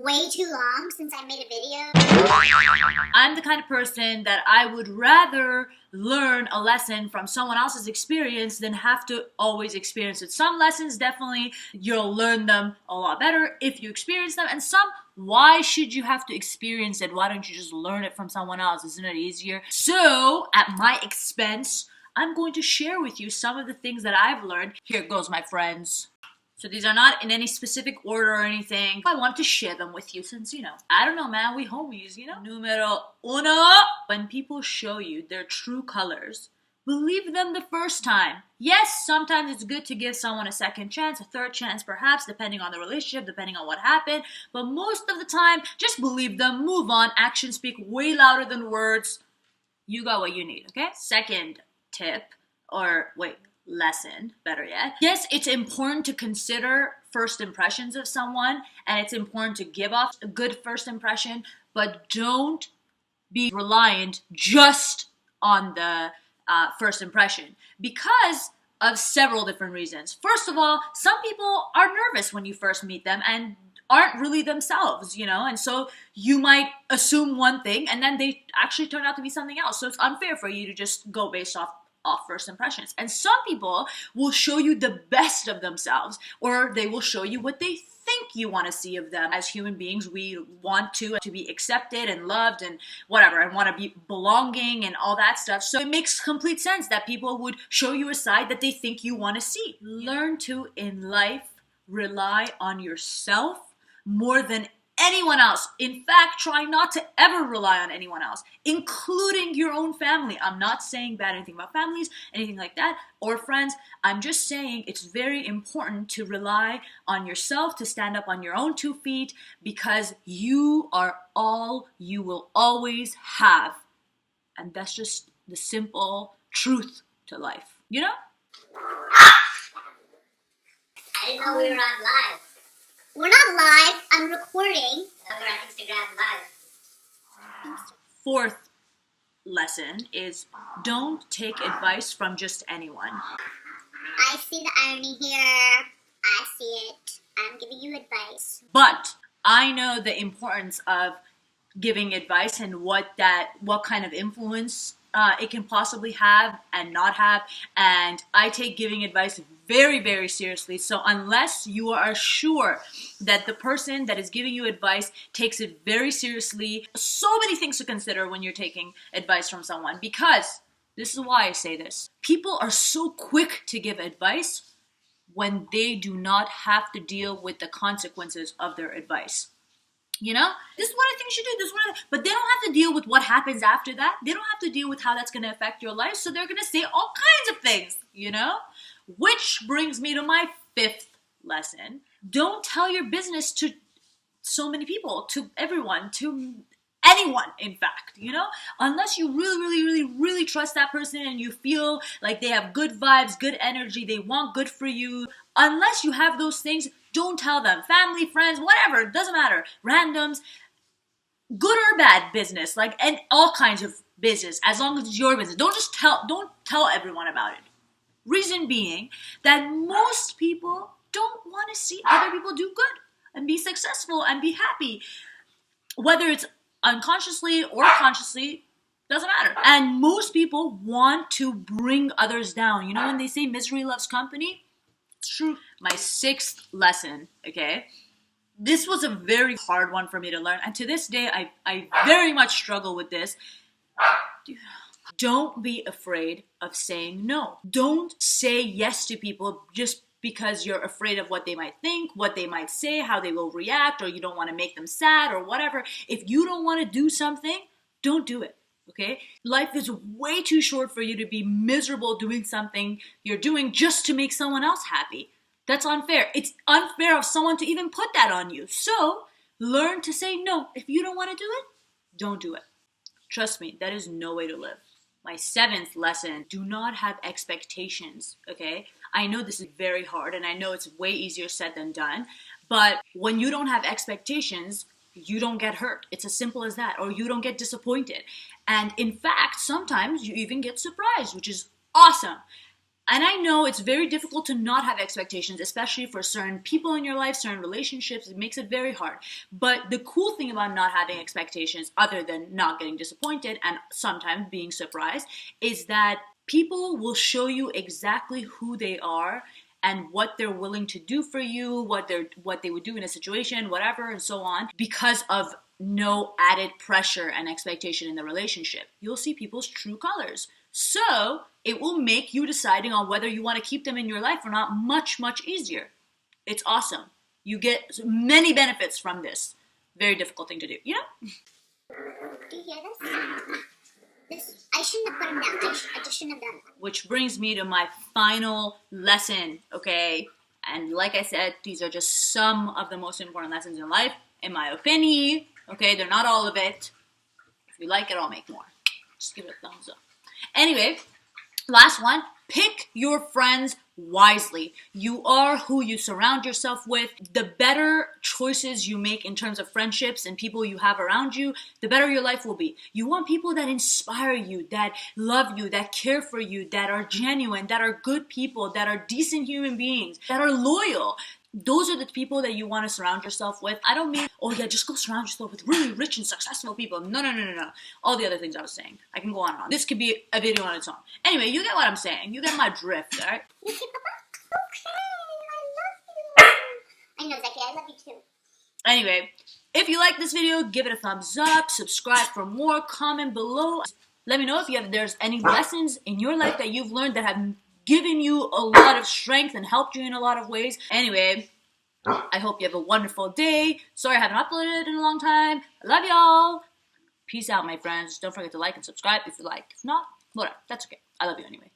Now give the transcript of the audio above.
way too long since I made a video. I'm the kind of person that I would rather learn a lesson from someone else's experience than have to always experience it. Some lessons, definitely, you'll learn them a lot better if you experience them. And some, why should you have to experience it? Why don't you just learn it from someone else? Isn't it easier? So, at my expense, I'm going to share with you some of the things that I've learned. Here goes, my friends. So these are not in any specific order or anything. I want to share them with you since, I don't know, man, we homies, Numero uno. When people show you their true colors, believe them the first time. Yes, sometimes it's good to give someone a second chance, a third chance perhaps, depending on the relationship, depending on what happened. But most of the time, just believe them, move on. Actions speak way louder than words. You got what you need, okay? Second tip, lesson, better yet. Yes, it's important to consider first impressions of someone, and it's important to give off a good first impression, but don't be reliant just on the first impression because of several different reasons. First of all, some people are nervous when you first meet them and aren't really themselves, and so you might assume one thing and then they actually turn out to be something else. So it's unfair for you to just go based off first impressions. And some people will show you the best of themselves, or they will show you what they think you want to see of them. As human beings, we want to be accepted and loved and whatever, and want to be belonging and all that stuff. So it makes complete sense that people would show you a side that they think you want to see. Learn to, in life, rely on yourself more than anyone else. In fact, try not to ever rely on anyone else, including your own family. I'm not saying bad anything about families, anything like that, or friends. I'm just saying it's very important to rely on yourself, to stand up on your own 2 feet, because you are all you will always have. And that's just the simple truth to life, I didn't know we were on live. We're not live. I'm recording. We're on Instagram live. Fourth lesson is don't take advice from just anyone. I see the irony here. I see it. I'm giving you advice. But I know the importance of giving advice and what kind of influence it can possibly have and not have. And I take giving advice very, very seriously. So unless you are sure that the person that is giving you advice takes it very seriously, so many things to consider when you're taking advice from someone, because this is why I say this. People are so quick to give advice when they do not have to deal with the consequences of their advice. This is what I think you should do. But they don't have to deal with what happens after that. They don't have to deal with how that's going to affect your life. So they're going to say all kinds of things, Which brings me to my fifth lesson. Don't tell your business to so many people, to everyone, to anyone, in fact, Unless you really, really, really, really trust that person and you feel like they have good vibes, good energy, they want good for you. Unless you have those things, don't tell them. Family, friends, whatever, it doesn't matter. Randoms, good or bad business, and all kinds of business, as long as it's your business. Don't tell everyone about it. Reason being that most people don't want to see other people do good and be successful and be happy. Whether it's unconsciously or consciously, doesn't matter. And most people want to bring others down. When they say misery loves company, it's true. My sixth lesson, okay? This was a very hard one for me to learn. And to this day, I very much struggle with this. Don't be afraid of saying no. Don't say yes to people just because you're afraid of what they might think, what they might say, how they will react, or you don't want to make them sad or whatever. If you don't want to do something, don't do it, okay? Life is way too short for you to be miserable doing something you're doing just to make someone else happy. That's unfair. It's unfair of someone to even put that on you. So learn to say no. If you don't want to do it, don't do it. Trust me, that is no way to live. My seventh lesson, do not have expectations, okay? I know this is very hard and I know it's way easier said than done, but when you don't have expectations, you don't get hurt. It's as simple as that, or you don't get disappointed. And in fact, sometimes you even get surprised, which is awesome. And I know it's very difficult to not have expectations, especially for certain people in your life, certain relationships. It makes it very hard. But the cool thing about not having expectations, other than not getting disappointed and sometimes being surprised, is that people will show you exactly who they are and what they're willing to do for you, what they would do in a situation, whatever, and so on, because of no added pressure and expectation in the relationship. You'll see people's true colors. So it will make you deciding on whether you want to keep them in your life or not much, much easier. It's awesome. You get many benefits from this. Very difficult thing to do, you know? Do you hear this? I shouldn't have put him down. I just shouldn't have done that. Which brings me to my final lesson, okay? And like I said, these are just some of the most important lessons in life, in my opinion. Okay, they're not all of it. If you like it, I'll make more. Just give it a thumbs up. Anyway, last one. Pick your friends wisely. You are who you surround yourself with. The better choices you make in terms of friendships and people you have around you, the better your life will be. You want people that inspire you, that love you, that care for you, that are genuine, that are good people, that are decent human beings, that are loyal. Those are the people that you want to surround yourself with. I don't mean, oh yeah, just go surround yourself with really rich and successful people. No. All the other things I was saying. I can go on and on. This could be a video on its own. Anyway, you get what I'm saying. You get my drift, alright? Okay, I love you. I know, Zaki, I love you too. Anyway, if you like this video, give it a thumbs up, subscribe for more, comment below. Let me know if there's any lessons in your life that you've learned that have given you a lot of strength and helped you in a lot of ways. Anyway, I hope you have a wonderful day. Sorry I haven't uploaded in a long time. I love y'all. Peace out, my friends. Don't forget to like and subscribe if you like. If not, whatever. That's okay. I love you anyway.